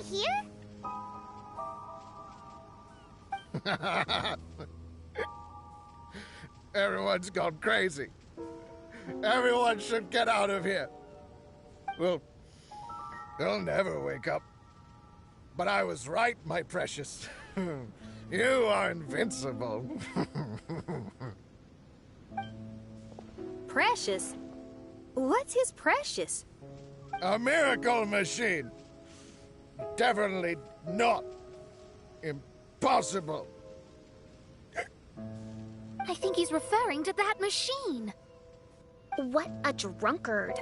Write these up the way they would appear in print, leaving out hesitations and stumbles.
here? Everyone's gone crazy. Everyone should get out of here. Well, they'll never wake up. But I was right, my precious. You are invincible. Precious? What's his precious? A miracle machine. Definitely not impossible. I think he's referring to that machine. What a drunkard.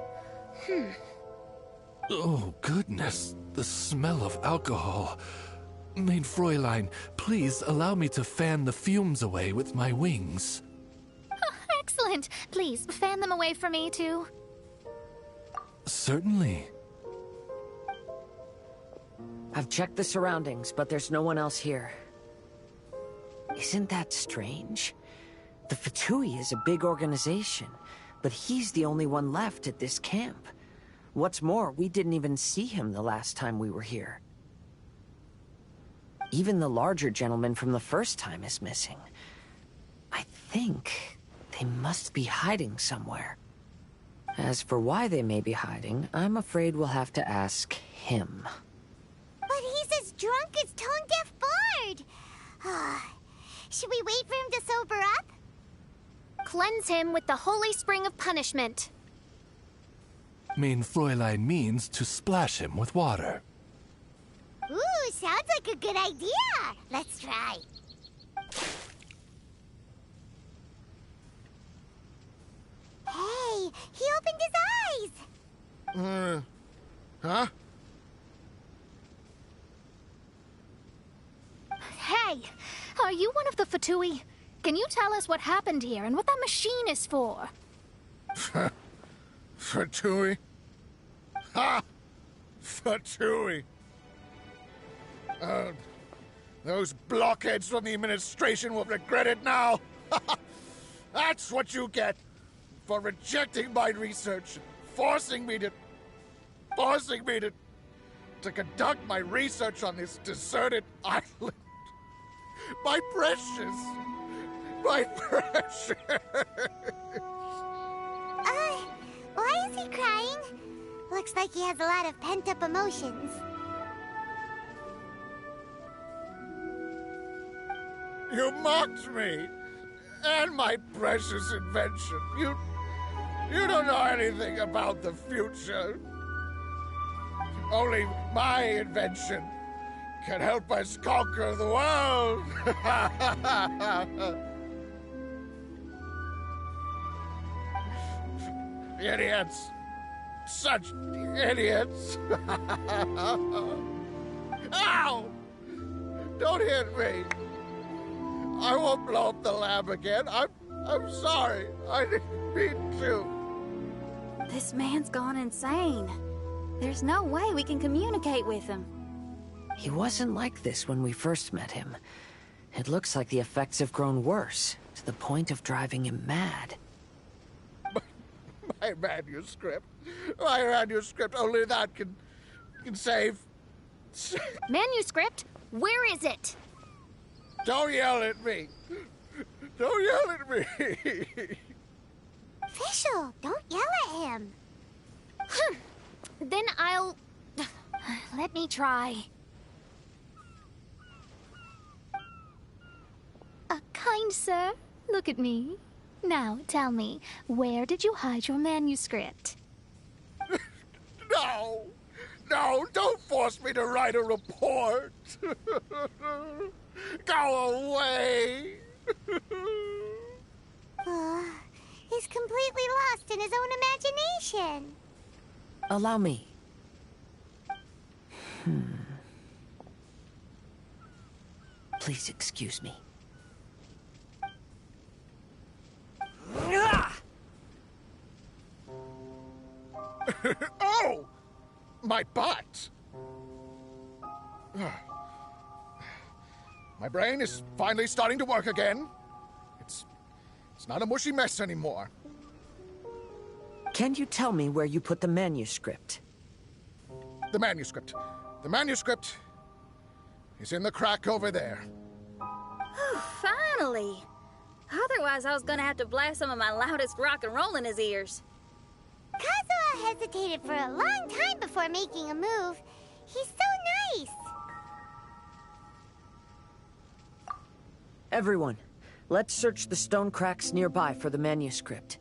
Oh, goodness. The smell of alcohol. Mein Fräulein, please allow me to fan the fumes away with my wings. Excellent. Please, fan them away from me, too. Certainly. I've checked the surroundings, but there's no one else here. Isn't that strange? The Fatui is a big organization, but he's the only one left at this camp. What's more, we didn't even see him the last time we were here. Even the larger gentleman from the first time is missing. I think they must be hiding somewhere. As for why they may be hiding, I'm afraid we'll have to ask him. But he's as drunk as tone-deaf Bard. Should we wait for him to sober up? Cleanse him with the holy spring of punishment. Mein Fräulein means to splash him with water. Ooh, sounds like a good idea. Let's try. Hey, he opened his eyes. Huh? Hey, are you one of the Fatui? Can you tell us what happened here and what that machine is for? Fatui? Ha! Fatui! Those blockheads from the administration will regret it now. That's what you get for rejecting my research, forcing me to conduct my research on this deserted island. My precious, my precious. Why is he crying? Looks like he has a lot of pent-up emotions. You mocked me and my precious invention. You don't know anything about the future. Only my invention can help us conquer the world. Idiots. Such idiots. Ow! Don't hit me. I won't blow up the lab again. I'm sorry. I didn't mean to. This man's gone insane. There's no way we can communicate with him. He wasn't like this when we first met him. It looks like the effects have grown worse, to the point of driving him mad. My manuscript. My manuscript. Only that can save. Manuscript? Where is it? Don't yell at me. Don't yell at me. Fischl, don't yell at him. Then I'll... Let me try. Kind sir, look at me. Now, tell me, where did you hide your manuscript? No, don't force me to write a report. Go away. He's completely lost in his own imagination. Allow me. Please excuse me. Oh! My butt! My brain is finally starting to work again. It's not a mushy mess anymore. Can you tell me where you put the manuscript? The manuscript. The manuscript is in the crack over there. Finally! Otherwise, I was gonna have to blast some of my loudest rock and roll in his ears. Kazuha hesitated for a long time before making a move. He's so nice. Everyone, let's search the stone cracks nearby for the manuscript.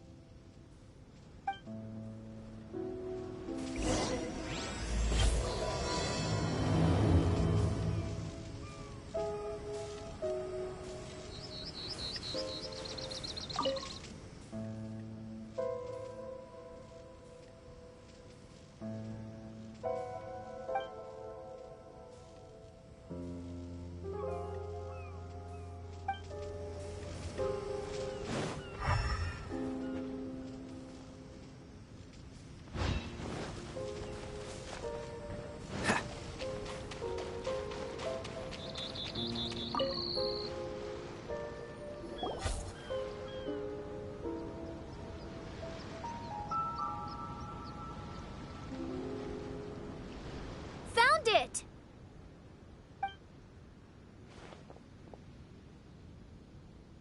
It.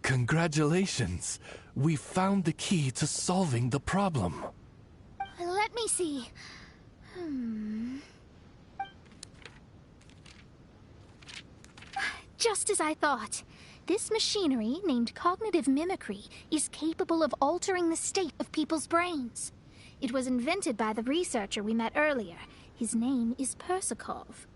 Congratulations! We found the key to solving the problem. Let me see. Just as I thought. This machinery, named cognitive mimicry, is capable of altering the state of people's brains. It was invented by the researcher we met earlier. His name is Persakov.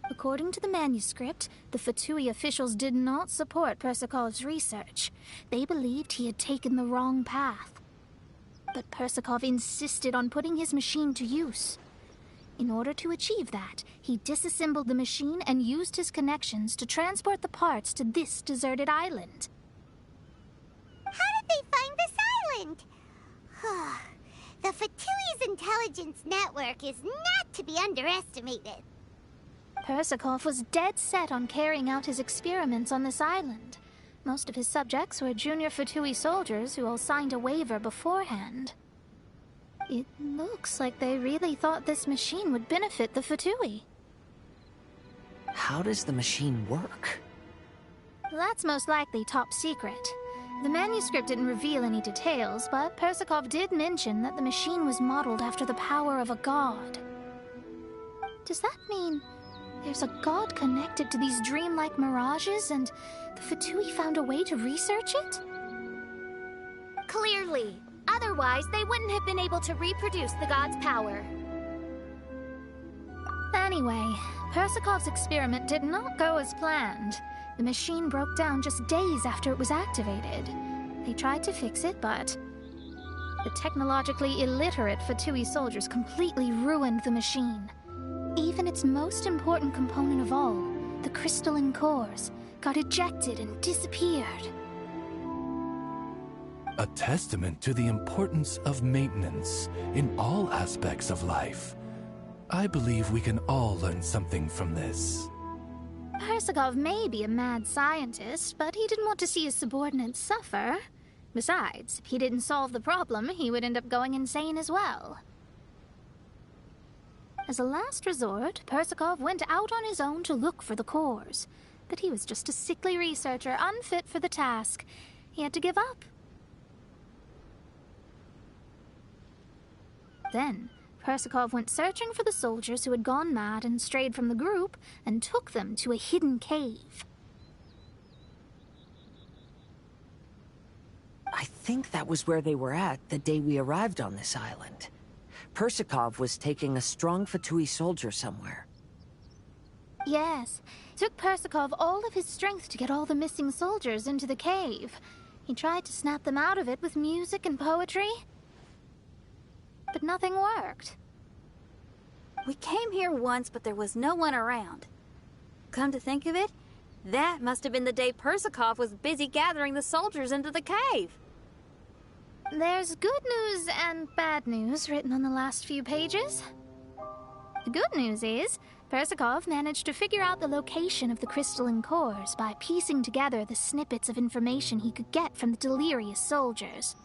According to the manuscript, the Fatui officials did not support Persakov's research. They believed he had taken the wrong path. But Persakov insisted on putting his machine to use. In order to achieve that, he disassembled the machine and used his connections to transport the parts to this deserted island. How did they find this island? The Fatui's intelligence network is not to be underestimated. Persakov was dead set on carrying out his experiments on this island. Most of his subjects were junior Fatui soldiers who all signed a waiver beforehand. It looks like they really thought this machine would benefit the Fatui. How does the machine work? That's most likely top secret. The manuscript didn't reveal any details, but Persakov did mention that the machine was modeled after the power of a god. Does that mean there's a god connected to these dreamlike mirages, and the Fatui found a way to research it? Clearly. Otherwise, they wouldn't have been able to reproduce the god's power. Anyway, Persakov's experiment did not go as planned. The machine broke down just days after it was activated. They tried to fix it, but the technologically illiterate Fatui soldiers completely ruined the machine. Even its most important component of all, the crystalline cores, got ejected and disappeared. A testament to the importance of maintenance in all aspects of life. I believe we can all learn something from this. Persakov may be a mad scientist, but he didn't want to see his subordinates suffer. Besides, if he didn't solve the problem, he would end up going insane as well. As a last resort, Persakov went out on his own to look for the cores. But he was just a sickly researcher, unfit for the task. He had to give up. Then, Persakov went searching for the soldiers who had gone mad and strayed from the group, and took them to a hidden cave. I think that was where they were at the day we arrived on this island. Persakov was taking a strong Fatui soldier somewhere. Yes, it took Persakov all of his strength to get all the missing soldiers into the cave. He tried to snap them out of it with music and poetry, but nothing worked. We came here once, but there was no one around. Come to think of it, that must have been the day Persakov was busy gathering the soldiers into the cave. There's good news and bad news written on the last few pages. The good news is, Persakov managed to figure out the location of the crystalline cores by piecing together the snippets of information he could get from the delirious soldiers.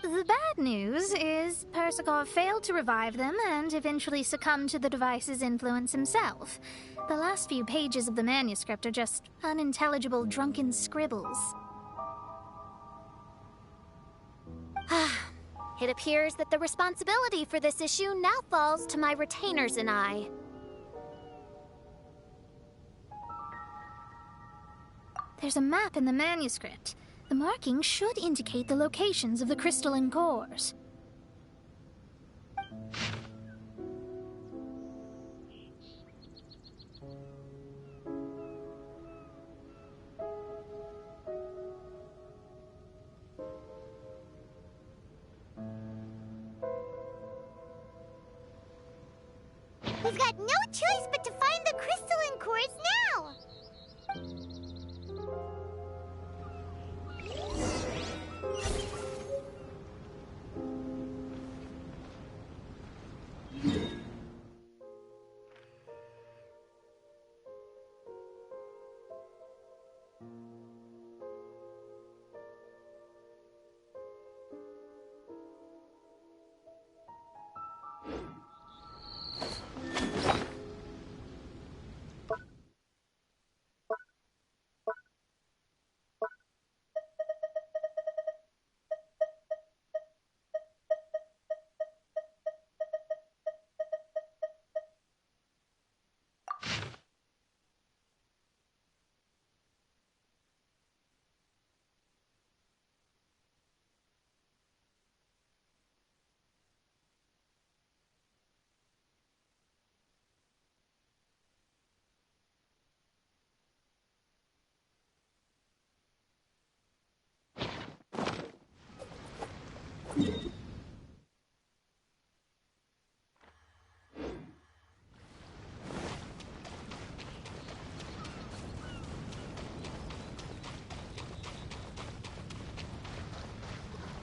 The bad news is Persikov failed to revive them and eventually succumbed to the device's influence himself. The last few pages of the manuscript are just unintelligible drunken scribbles. It appears that the responsibility for this issue now falls to my retainers and I. There's a map in the manuscript. The markings should indicate the locations of the crystalline cores. We've got no choice but to find the crystalline cores now!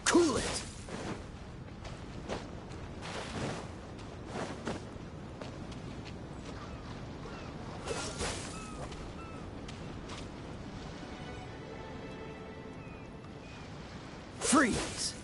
Cool it! Freeze!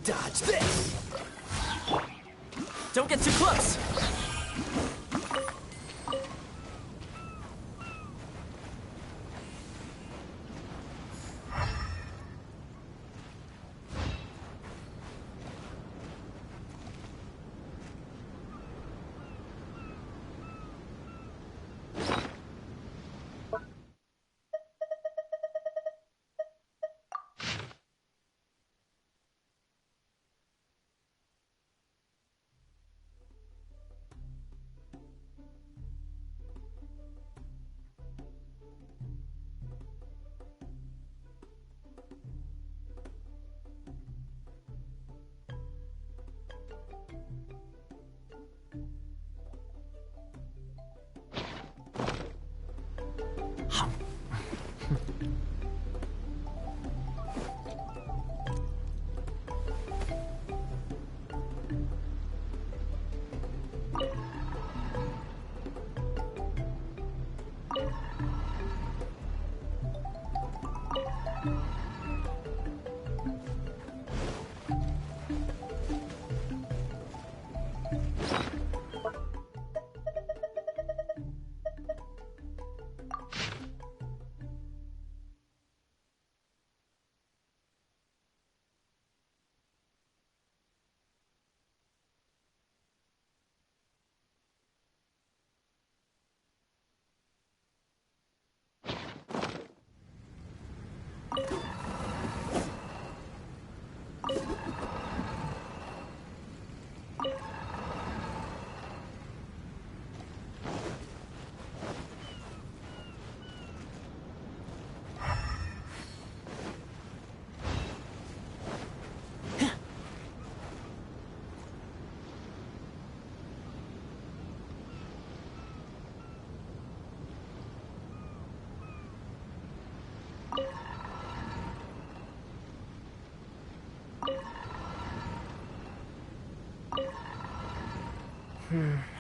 Dodge this! Don't get too close!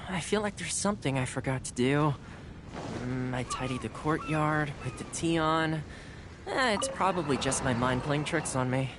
I feel like there's something I forgot to do. I tidied the courtyard, put the tea on. It's probably just my mind playing tricks on me.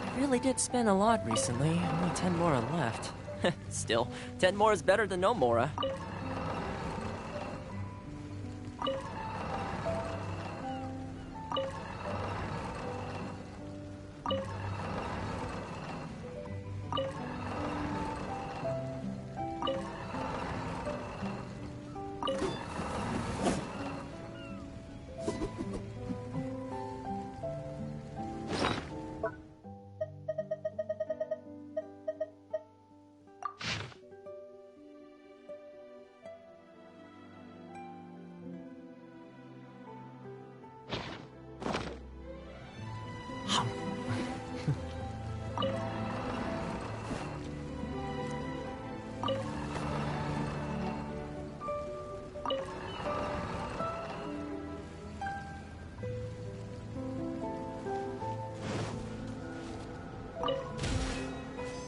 I really did spend a lot recently. Only 10 more are left. Still, 10 more is better than no more.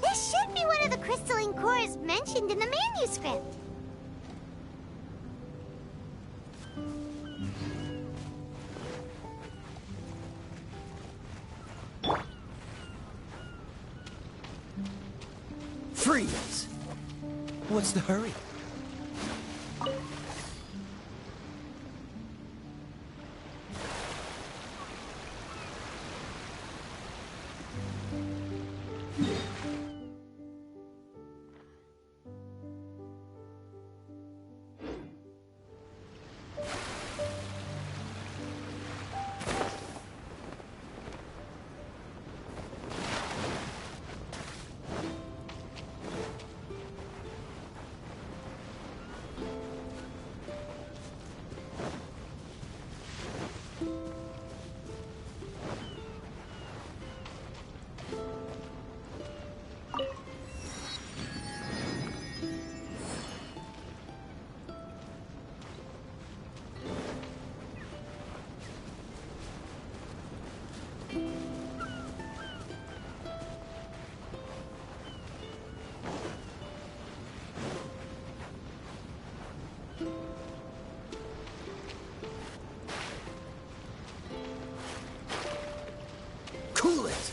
This should be one of the crystalline cores mentioned in the manuscript. Freeze! What's the hurry? Cool it!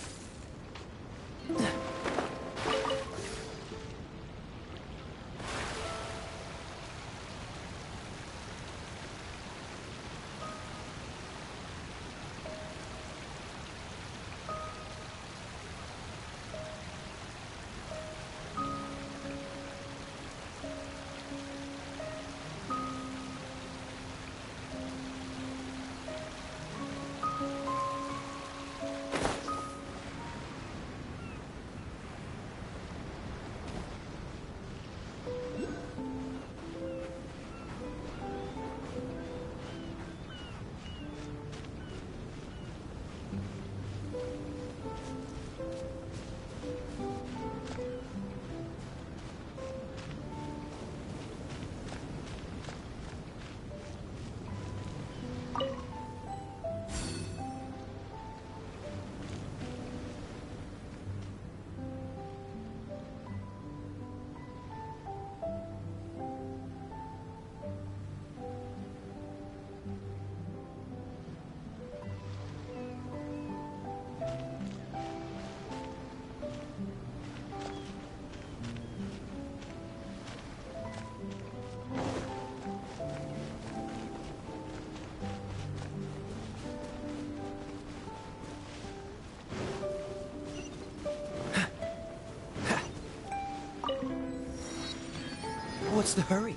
What's the hurry?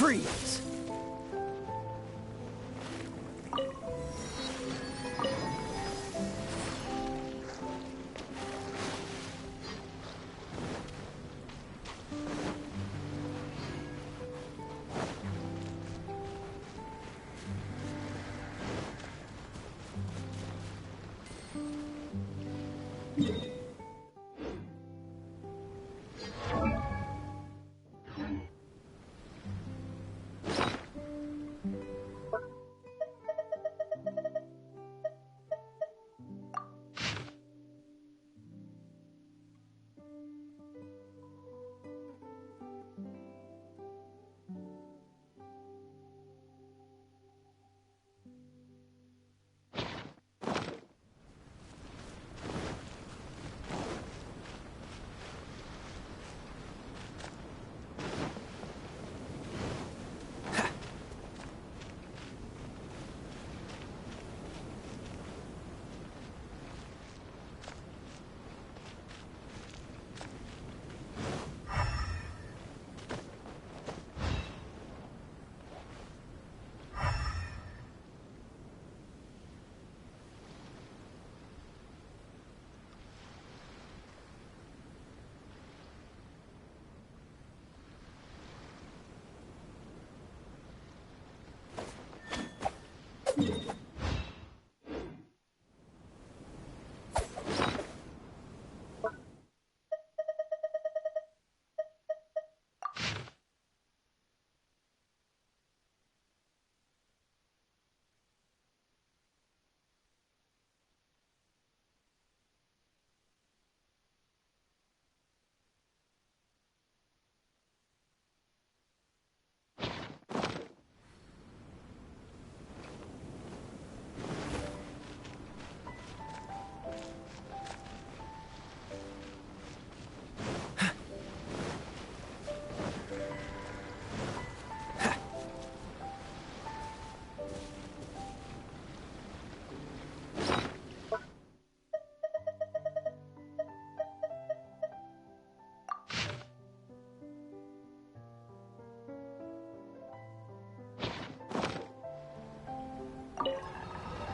Freeze!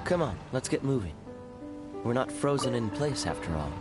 Come on, let's get moving. We're not frozen in place after all.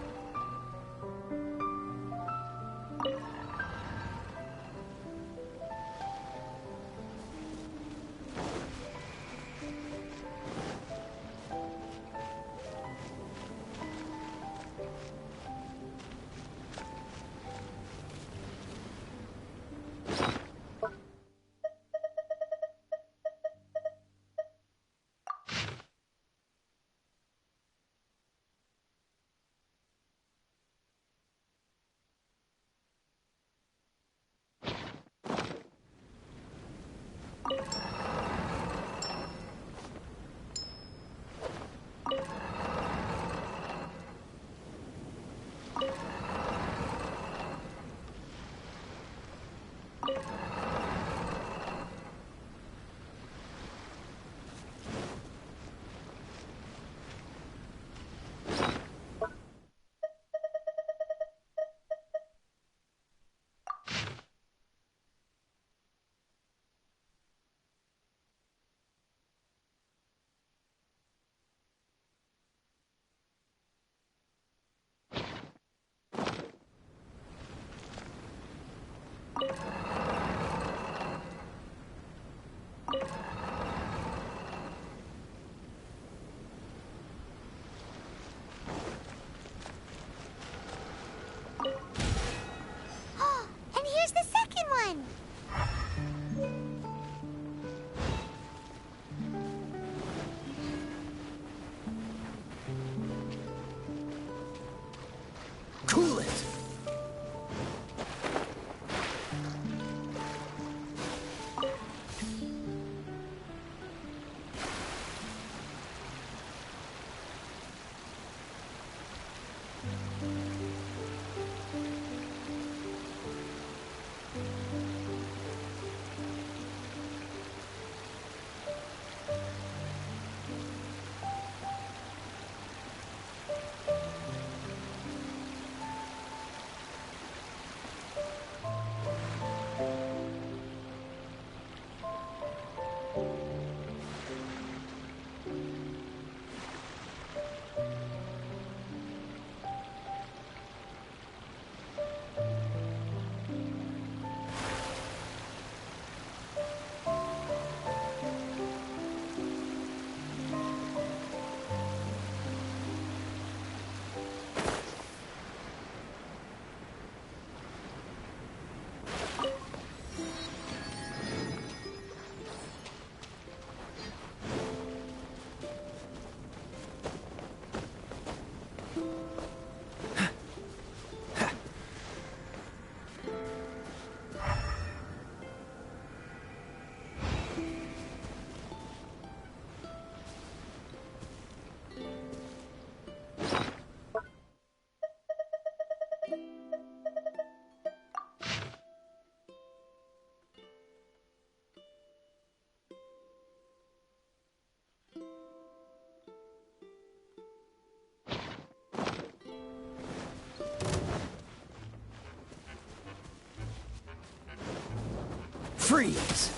Freeze!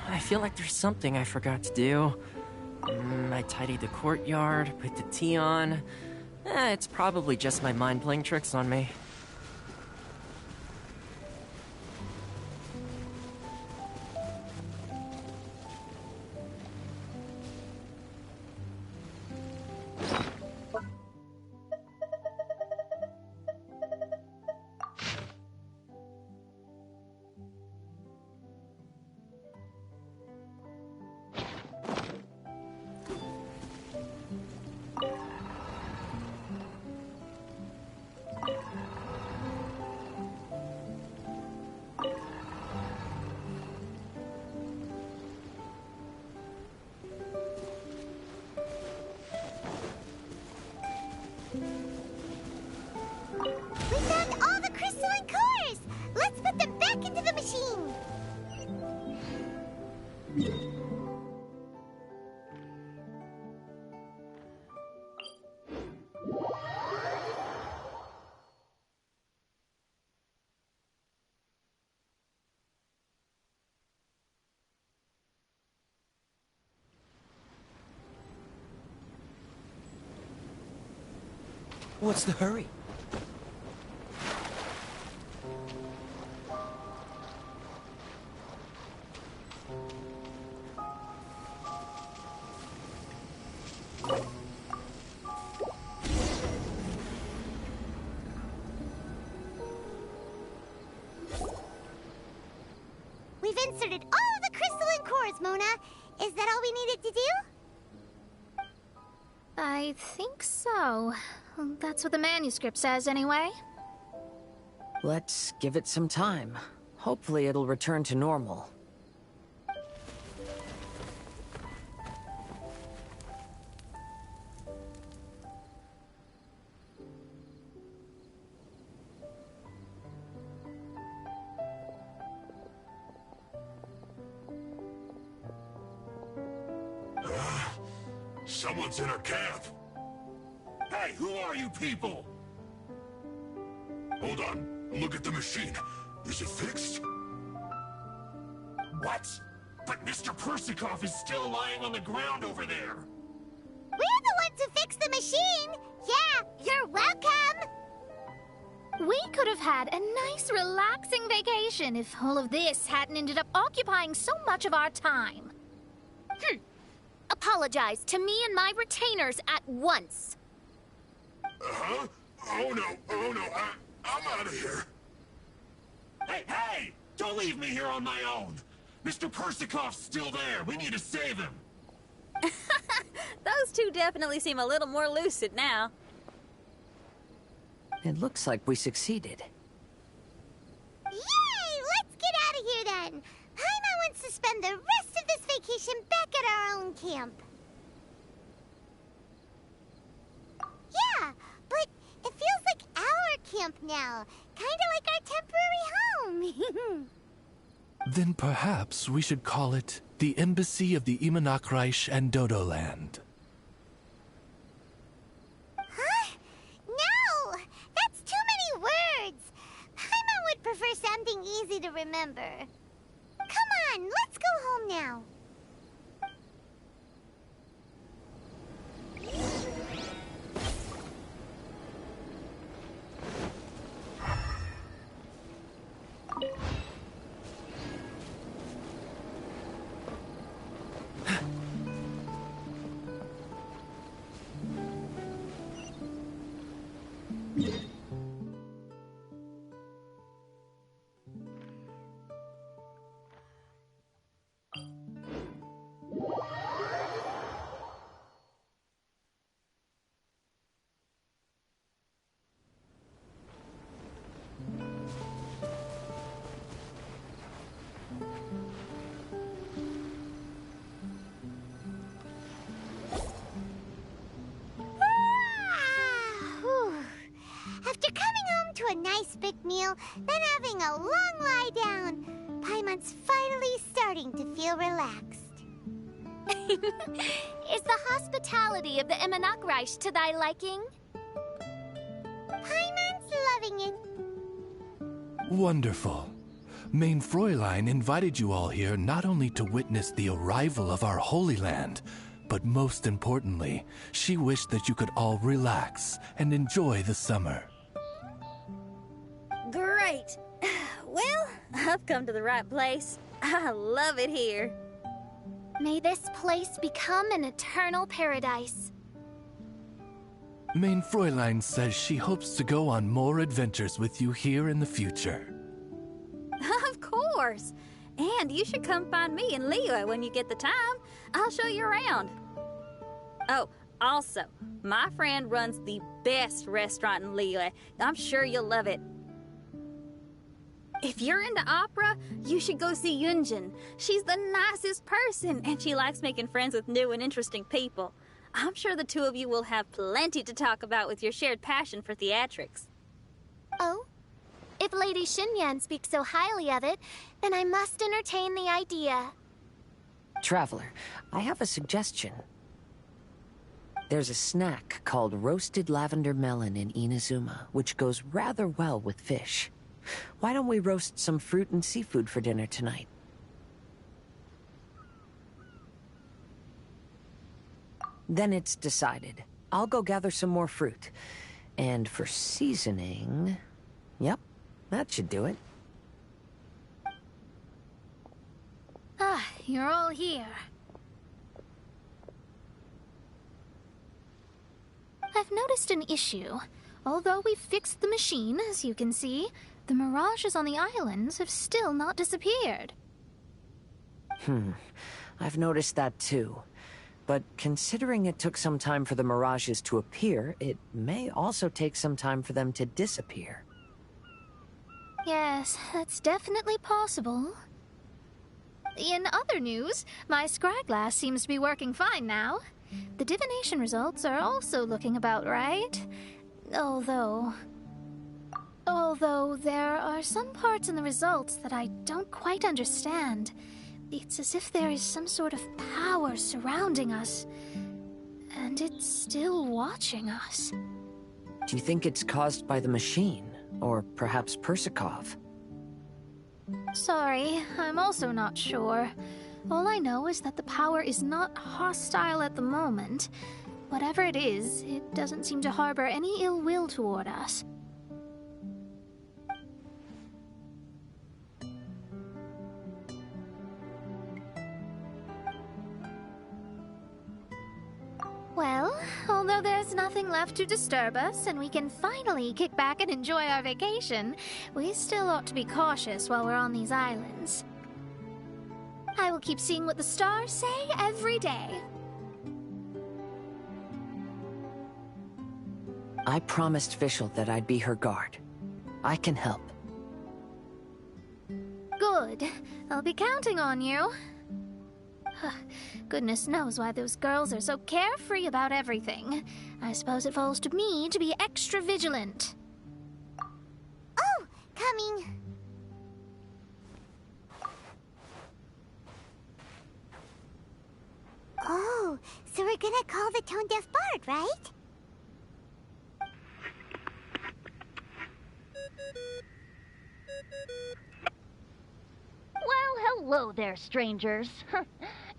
I feel like there's something I forgot to do. I tidied the courtyard, put the tea on. It's probably just my mind playing tricks on me. We found all the crystalline cores! Let's put them back into the machine! What's the hurry? We've inserted all the crystalline cores, Mona. Is that all we needed to do? I think so. That's what the manuscript says, anyway. Let's give it some time. Hopefully it'll return to normal. Someone's in our camp. Hey, who are you people? Hold on. Look at the machine. Is it fixed? What? But Mr. Persikov is still lying on the ground over there. We're the ones who fixed the machine! Yeah, you're welcome! We could have had a nice, relaxing vacation if all of this hadn't ended up occupying so much of our time. Apologize to me and my retainers at once. Huh? Oh no, I'm out of here. Hey! Don't leave me here on my own. Mr. Persikov's still there. We need to save him. Those two definitely seem a little more lucid now. It looks like we succeeded. Yay! Let's get out of here then. Paimon wants to spend the rest of this vacation back at our own camp. Yeah, but it feels like our camp now. Kinda like our temporary home. Then perhaps we should call it the Embassy of the Imanakreich and Dodoland. Huh? No! That's too many words. Paimon would prefer something easy to remember. Come on, let's go home now. nice big meal, then having a long lie down. Paimon's finally starting to feel relaxed. Is the hospitality of the Emanakreich to thy liking? Paimon's loving it. Wonderful. Main Fräulein invited you all here not only to witness the arrival of our Holy Land, but most importantly, she wished that you could all relax and enjoy the summer. Great. Well, I've come to the right place. I love it here. May this place become an eternal paradise. Main Fräulein says she hopes to go on more adventures with you here in the future. Of course. And you should come find me and Leo when you get the time. I'll show you around. Oh, also, my friend runs the best restaurant in Leo. I'm sure you'll love it. If you're into opera, you should go see Yunjin. She's the nicest person, and she likes making friends with new and interesting people. I'm sure the two of you will have plenty to talk about with your shared passion for theatrics. Oh? If Lady Xinyan speaks so highly of it, then I must entertain the idea. Traveler, I have a suggestion. There's a snack called roasted lavender melon in Inazuma, which goes rather well with fish. Why don't we roast some fruit and seafood for dinner tonight? Then it's decided. I'll go gather some more fruit. And for seasoning... Yep, that should do it. Ah, you're all here. I've noticed an issue. Although we've fixed the machine, as you can see, the mirages on the islands have still not disappeared. I've noticed that too. But considering it took some time for the mirages to appear, it may also take some time for them to disappear. Yes, that's definitely possible. In other news, my scryglass seems to be working fine now. The divination results are also looking about right. Although there are some parts in the results that I don't quite understand. It's as if there is some sort of power surrounding us, and it's still watching us. Do you think it's caused by the machine? Or perhaps Persikov? Sorry, I'm also not sure. All I know is that the power is not hostile at the moment. Whatever it is, it doesn't seem to harbor any ill will toward us. Well, although there's nothing left to disturb us and we can finally kick back and enjoy our vacation, we still ought to be cautious while we're on these islands. I will keep seeing what the stars say every day. I promised Fischl that I'd be her guard. I can help. Good. I'll be counting on you. Goodness knows why those girls are so carefree about everything. I suppose it falls to me to be extra vigilant. Oh, coming. Oh, so we're gonna call the tone-deaf bard, right? Well, hello there, strangers.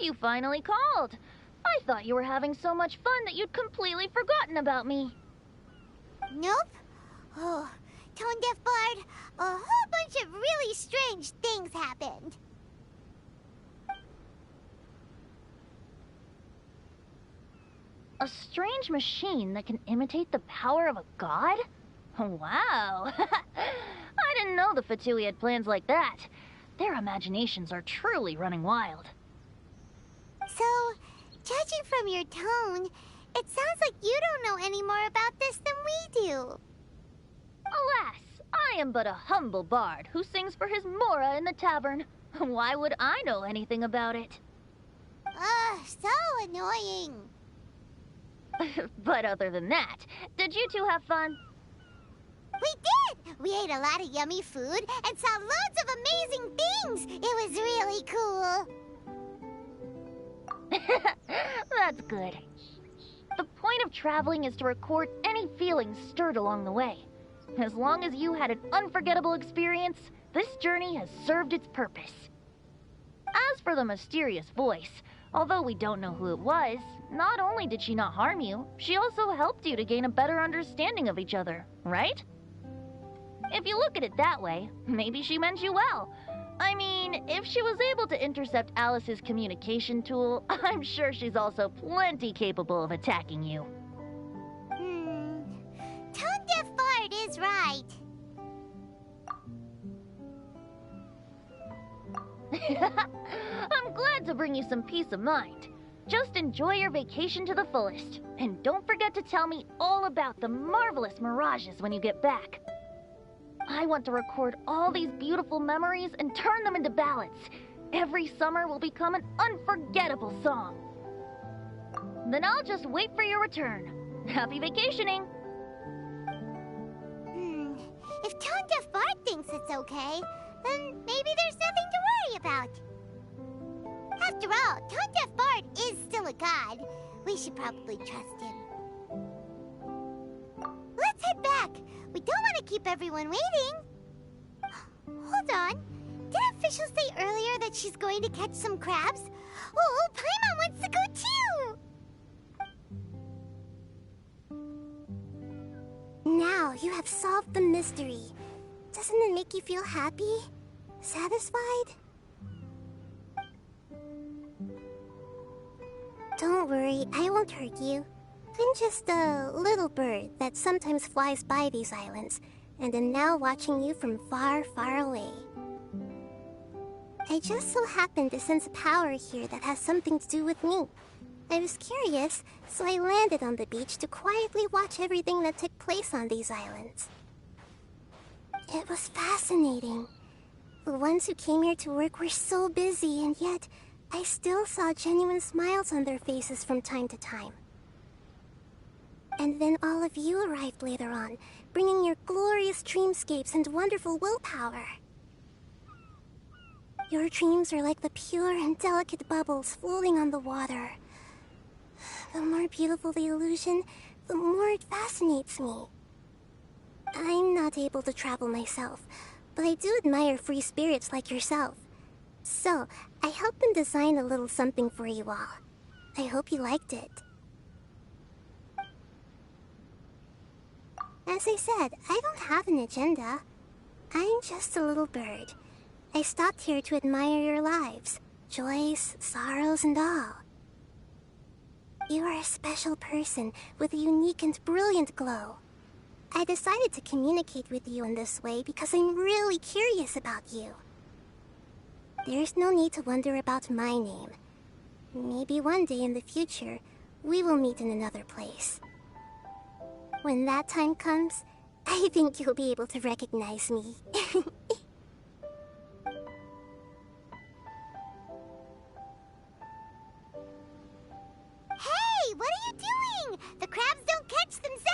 You finally called. I thought you were having so much fun that you'd completely forgotten about me. Nope. Oh, tone-deaf bard, a whole bunch of really strange things happened. A strange machine that can imitate the power of a god? Wow. I didn't know the Fatui had plans like that. Their imaginations are truly running wild. So, judging from your tone, it sounds like you don't know any more about this than we do. Alas, I am but a humble bard who sings for his Mora in the tavern. Why would I know anything about it? Ugh, so annoying. But other than that, did you two have fun? We did! We ate a lot of yummy food and saw loads of amazing things. It was really cool. That's good. The point of traveling is to record any feelings stirred along the way. As long as you had an unforgettable experience, this journey has served its purpose. As for the mysterious voice, although we don't know who it was, not only did she not harm you, she also helped you to gain a better understanding of each other, right? If you look at it that way, maybe she meant you well. I mean, if she was able to intercept Alice's communication tool, I'm sure she's also plenty capable of attacking you. Tone Deaf Bard is right. I'm glad to bring you some peace of mind. Just enjoy your vacation to the fullest. And don't forget to tell me all about the marvelous mirages when you get back. I want to record all these beautiful memories and turn them into ballads. Every summer will become an unforgettable song. Then I'll just wait for your return. Happy vacationing! If Tone Deaf Bard thinks it's okay, then maybe there's nothing to worry about. After all, Tone Deaf Bard is still a god. We should probably trust him. Let's head back. We don't want to keep everyone waiting. Hold on. Did officials say earlier that she's going to catch some crabs? Oh, Paimon wants to go too! Now you have solved the mystery. Doesn't it make you feel happy? Satisfied? Don't worry, I won't hurt you. I'm just a little bird that sometimes flies by these islands, and am now watching you from far, far away. I just so happened to sense a power here that has something to do with me. I was curious, so I landed on the beach to quietly watch everything that took place on these islands. It was fascinating. The ones who came here to work were so busy, and yet I still saw genuine smiles on their faces from time to time. And then all of you arrived later on, bringing your glorious dreamscapes and wonderful willpower. Your dreams are like the pure and delicate bubbles floating on the water. The more beautiful the illusion, the more it fascinates me. I'm not able to travel myself, but I do admire free spirits like yourself. So, I helped them design a little something for you all. I hope you liked it. As I said, I don't have an agenda. I'm just a little bird. I stopped here to admire your lives, joys, sorrows, and all. You are a special person with a unique and brilliant glow. I decided to communicate with you in this way because I'm really curious about you. There's no need to wonder about my name. Maybe one day in the future, we will meet in another place. When that time comes, I think you'll be able to recognize me. Hey, what are you doing? The crabs don't catch themselves!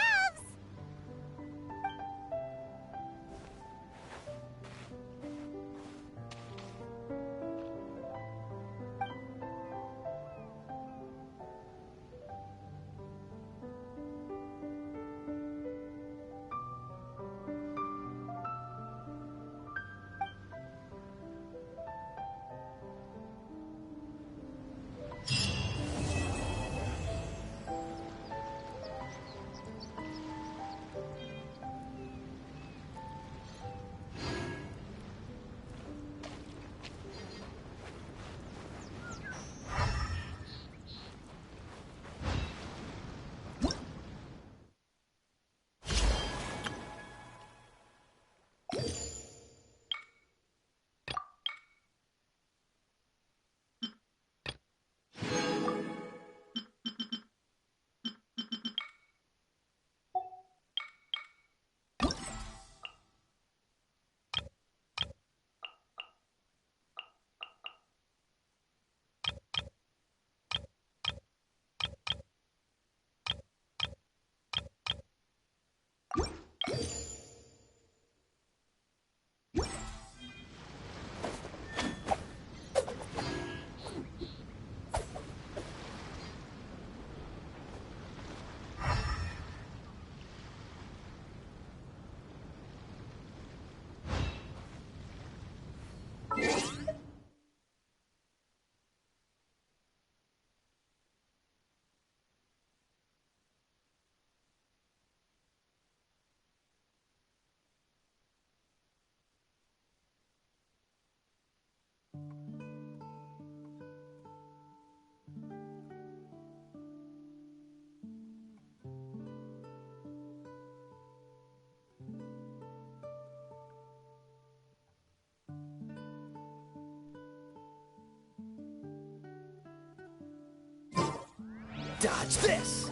Dodge this!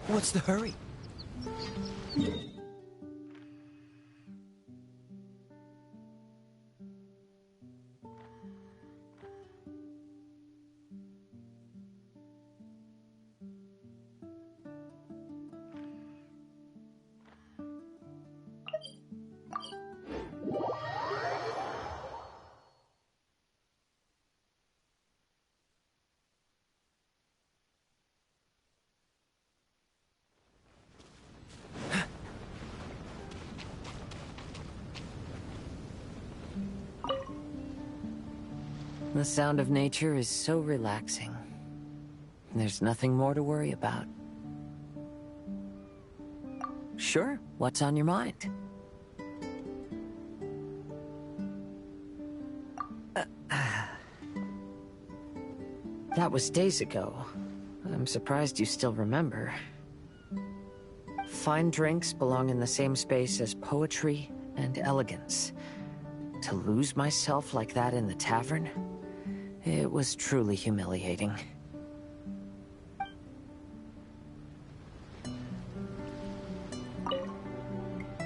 What's the hurry? The sound of nature is so relaxing. There's nothing more to worry about. Sure, what's on your mind? That was days ago. I'm surprised you still remember. Fine drinks belong in the same space as poetry and elegance. To lose myself like that in the tavern? It was truly humiliating.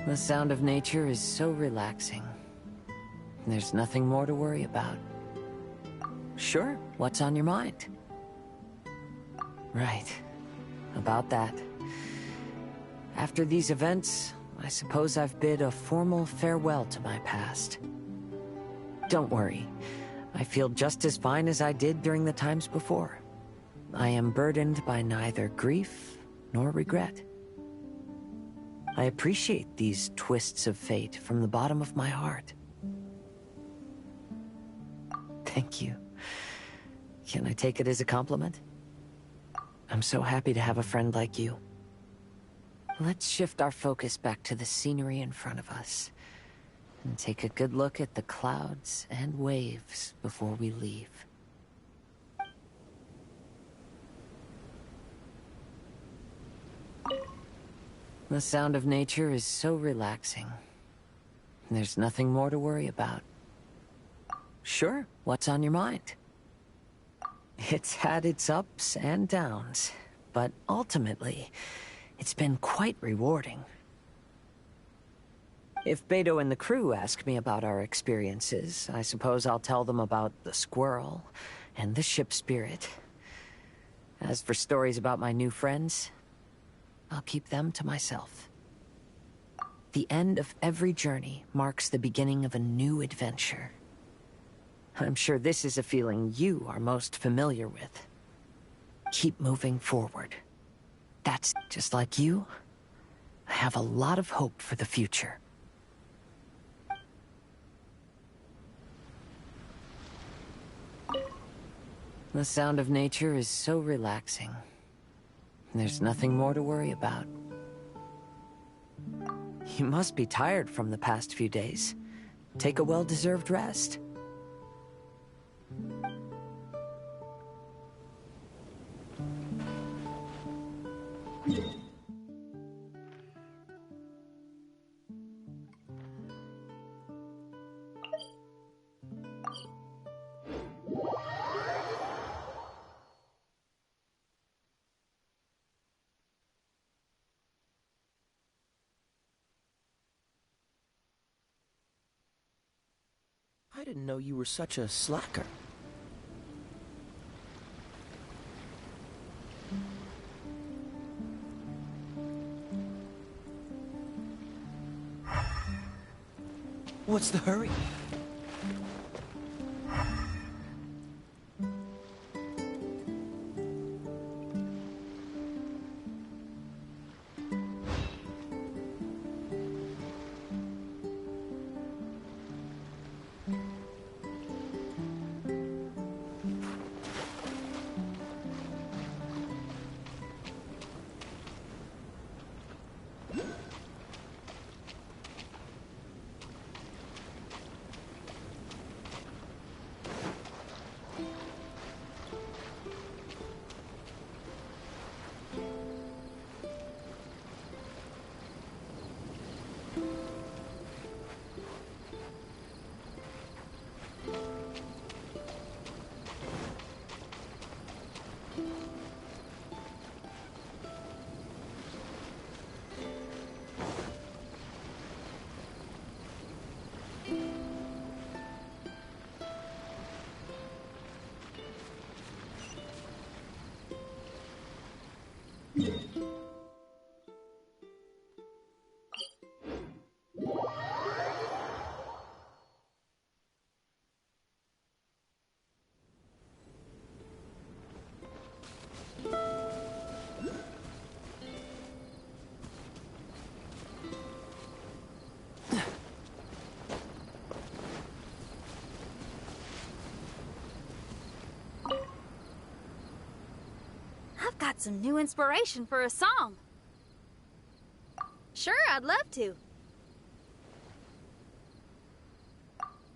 The sound of nature is so relaxing. There's nothing more to worry about. Sure, what's on your mind? Right, about that. After these events, I suppose I've bid a formal farewell to my past. Don't worry. I feel just as fine as I did during the times before. I am burdened by neither grief nor regret. I appreciate these twists of fate from the bottom of my heart. Thank you. Can I take it as a compliment? I'm so happy to have a friend like you. Let's shift our focus back to the scenery in front of us. And take a good look at the clouds and waves before we leave. The sound of nature is so relaxing. There's nothing more to worry about. Sure, what's on your mind? It's had its ups and downs, but ultimately, it's been quite rewarding. If Beto and the crew ask me about our experiences, I suppose I'll tell them about the squirrel and the ship spirit. As for stories about my new friends, I'll keep them to myself. The end of every journey marks the beginning of a new adventure. I'm sure this is a feeling you are most familiar with. Keep moving forward. That's just like you. I have a lot of hope for the future. The sound of nature is so relaxing. There's nothing more to worry about. You must be tired from the past few days. Take a well-deserved rest. I didn't know you were such a slacker. What's the hurry? got some new inspiration for a song. Sure, I'd love to.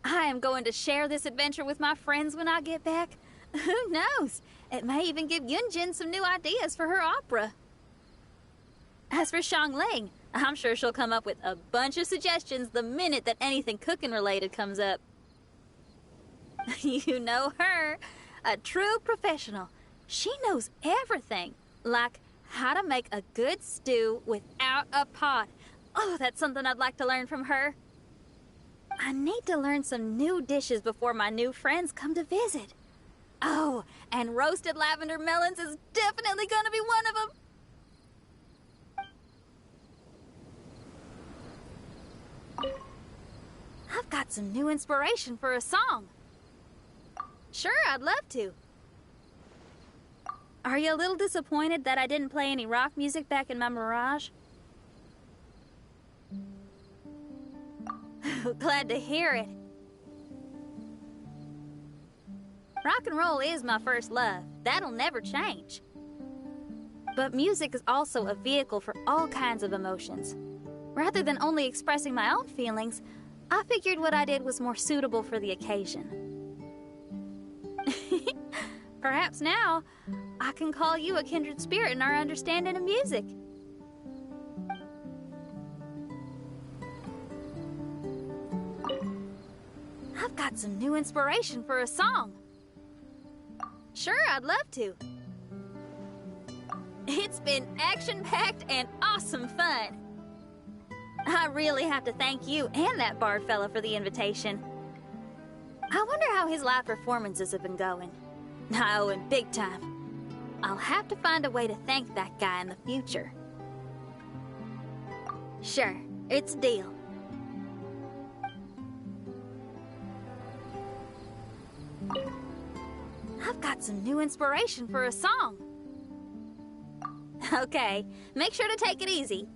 I am going to share this adventure with my friends when I get back. Who knows? It may even give Yunjin some new ideas for her opera. As for Xiangling, I'm sure she'll come up with a bunch of suggestions the minute that anything cooking related comes up. You know her, a true professional. She knows everything, like how to make a good stew without a pot. Oh, that's something I'd like to learn from her. I need to learn some new dishes before my new friends come to visit. Oh, and roasted lavender melons is definitely gonna be one of them. I've got some new inspiration for a song. Sure, I'd love to. Are you a little disappointed that I didn't play any rock music back in my Mirage? Glad to hear it. Rock and roll is my first love. That'll never change. But music is also a vehicle for all kinds of emotions. Rather than only expressing my own feelings, I figured what I did was more suitable for the occasion. Perhaps now, I can call you a kindred spirit in our understanding of music. I've got some new inspiration for a song. Sure, I'd love to. It's been action-packed and awesome fun. I really have to thank you and that bard fella for the invitation. I wonder how his live performances have been going. I owe him big time. I'll have to find a way to thank that guy in the future. Sure, it's a deal. I've got some new inspiration for a song. Okay, make sure to take it easy.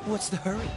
What's the hurry?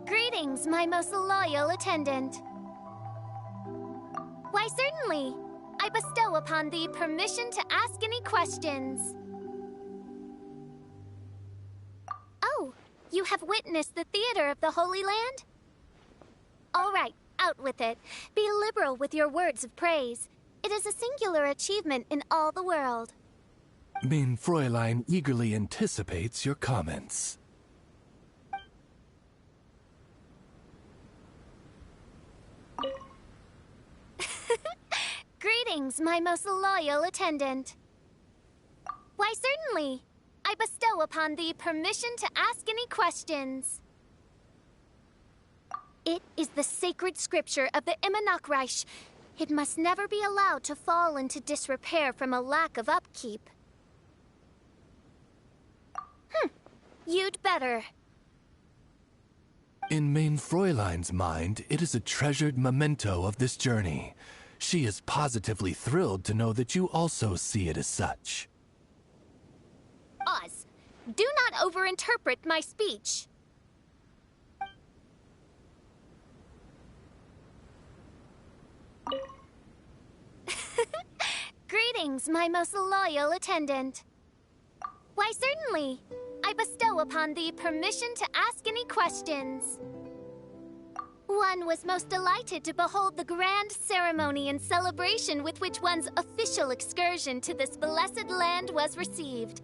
Greetings, my most loyal attendant. Why, certainly. I bestow upon thee permission to ask any questions. Oh, you have witnessed the theater of the Holy Land? All right, out with it. Be liberal with your words of praise. It is a singular achievement in all the world. Mein Fräulein eagerly anticipates your comments. Greetings, my most loyal attendant. Why, certainly. I bestow upon thee permission to ask any questions. It is the sacred scripture of the Immanokreich. It must never be allowed to fall into disrepair from a lack of upkeep. You'd better. In Mein Fräulein's mind, it is a treasured memento of this journey. She is positively thrilled to know that you also see it as such. Oz, do not overinterpret my speech. Greetings, my most loyal attendant. Why, certainly. I bestow upon thee permission to ask any questions. One was most delighted to behold the grand ceremony and celebration with which one's official excursion to this blessed land was received.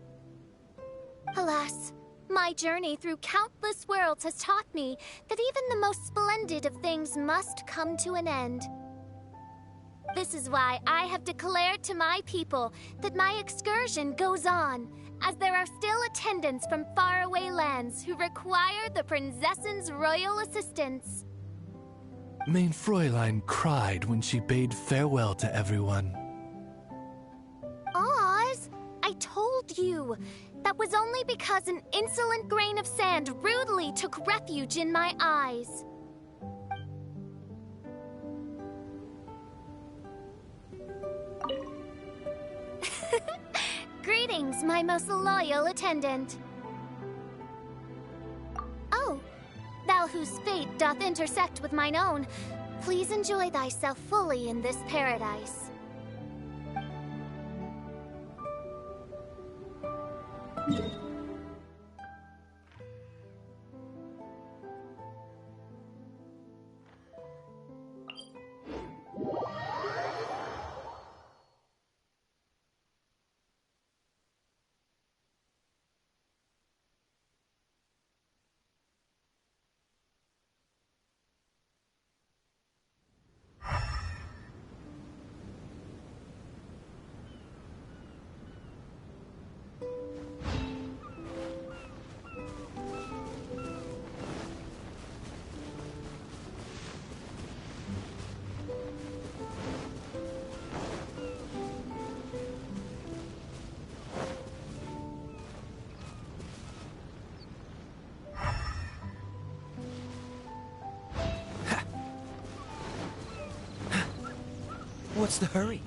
Alas, my journey through countless worlds has taught me that even the most splendid of things must come to an end. This is why I have declared to my people that my excursion goes on, as there are still attendants from faraway lands who require the Princess's royal assistance. Mein Fräulein cried when she bade farewell to everyone. Oz, I told you. That was only because an insolent grain of sand rudely took refuge in my eyes. Greetings, my most loyal attendant. Oh, thou whose fate doth intersect with mine own, please enjoy thyself fully in this paradise. What's the hurry?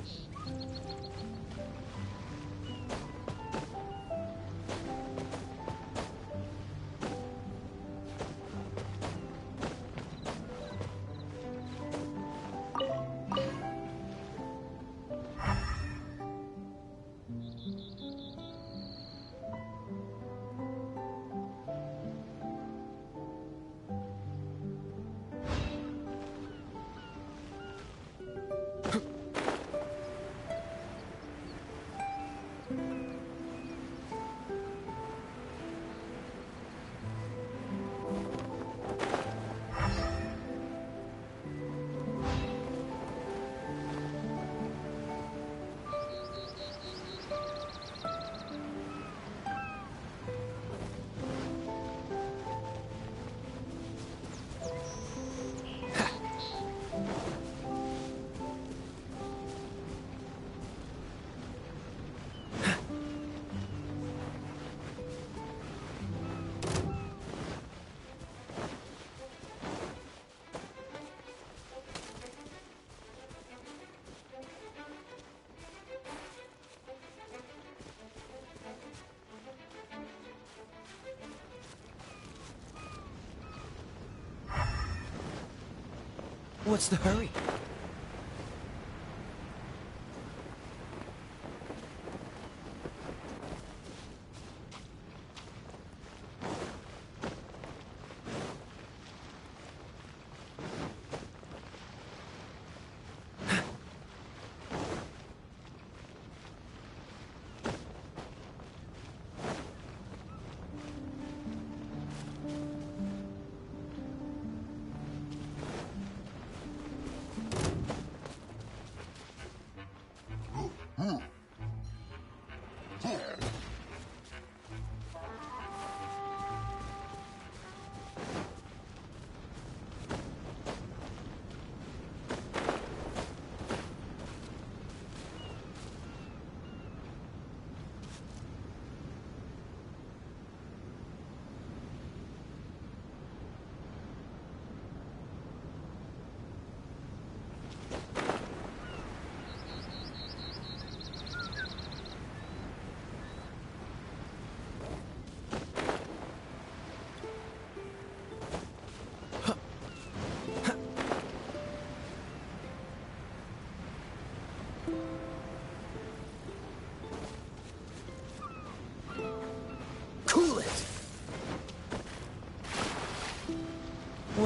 What's the hurry?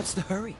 What's the hurry?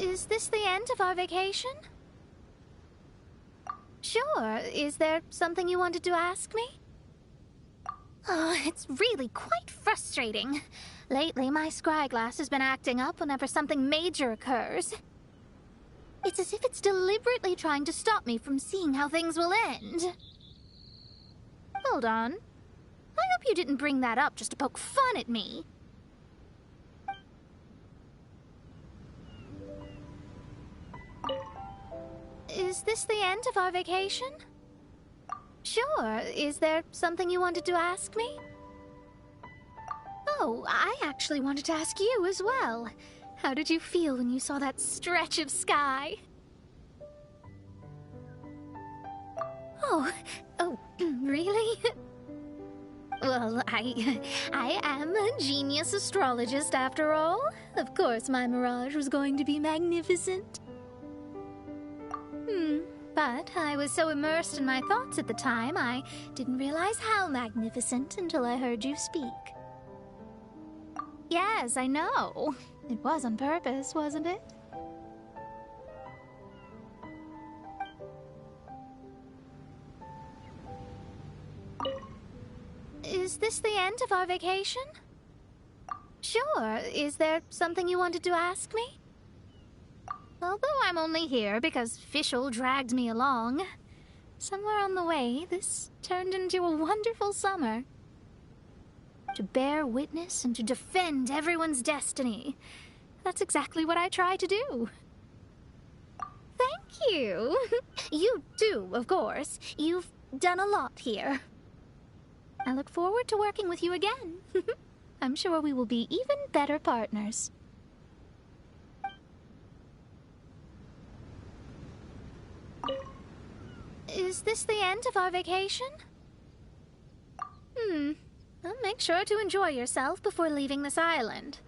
Is this the end of our vacation? Sure. Is there something you wanted to ask me? Oh, it's really quite frustrating. Lately, my scryglass has been acting up whenever something major occurs. It's as if it's deliberately trying to stop me from seeing how things will end. Hold on. I hope you didn't bring that up just to poke fun at me. Is this the end of our vacation? Sure. Is there something you wanted to ask me? Oh, I actually wanted to ask you as well. How did you feel when you saw that stretch of sky? Oh, really? Well, I am a genius astrologist after all. Of course my mirage was going to be magnificent. But I was so immersed in my thoughts at the time, I didn't realize how magnificent until I heard you speak. Yes, I know. It was on purpose, wasn't it? Is this the end of our vacation? Sure. Is there something you wanted to ask me? Although I'm only here because Fischl dragged me along, somewhere on the way, this turned into a wonderful summer. To bear witness and to defend everyone's destiny. That's exactly what I try to do. Thank you. You too, of course. You've done a lot here. I look forward to working with you again. I'm sure we will be even better partners. Is this the end of our vacation? Well, make sure to enjoy yourself before leaving this island.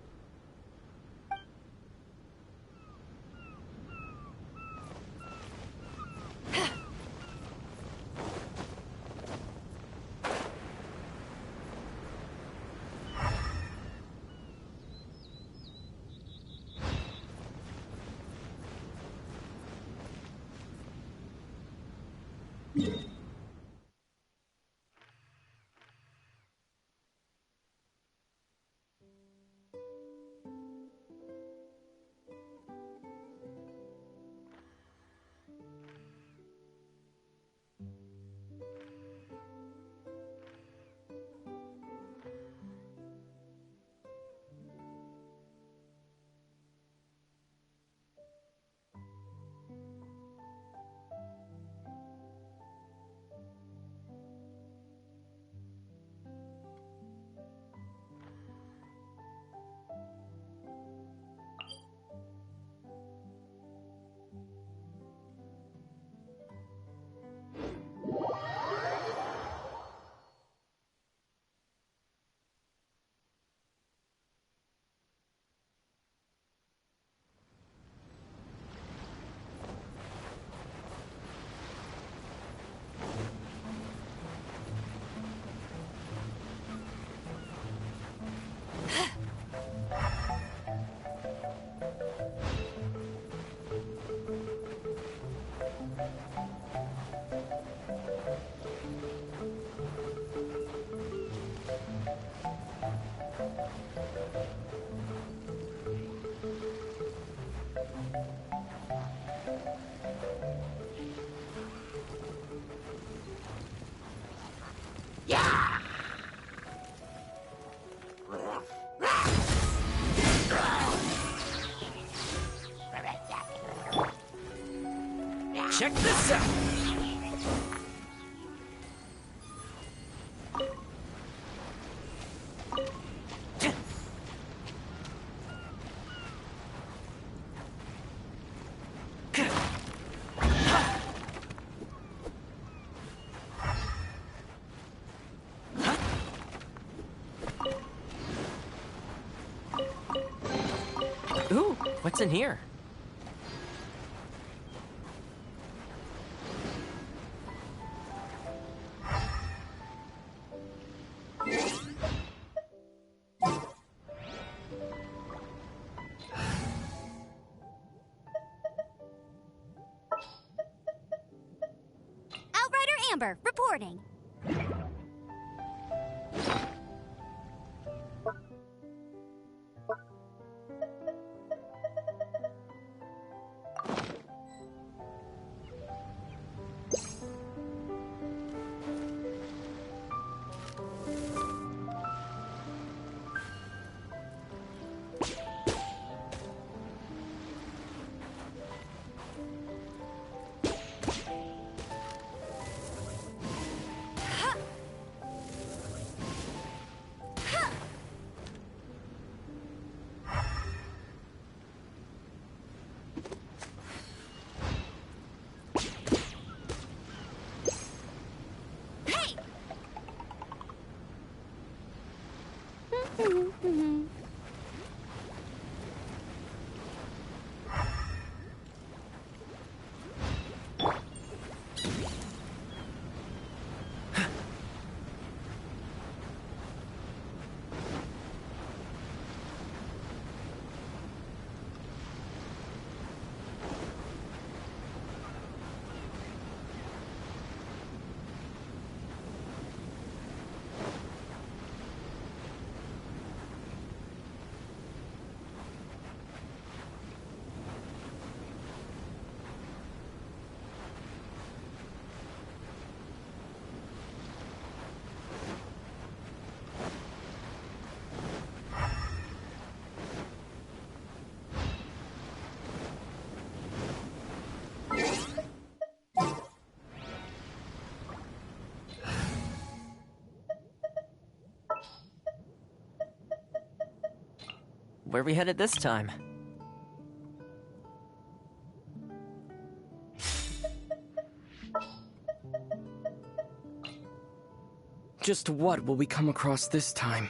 Check this out! Ooh, what's in here? Amber, reporting. where are we headed this time? Just what will we come across this time?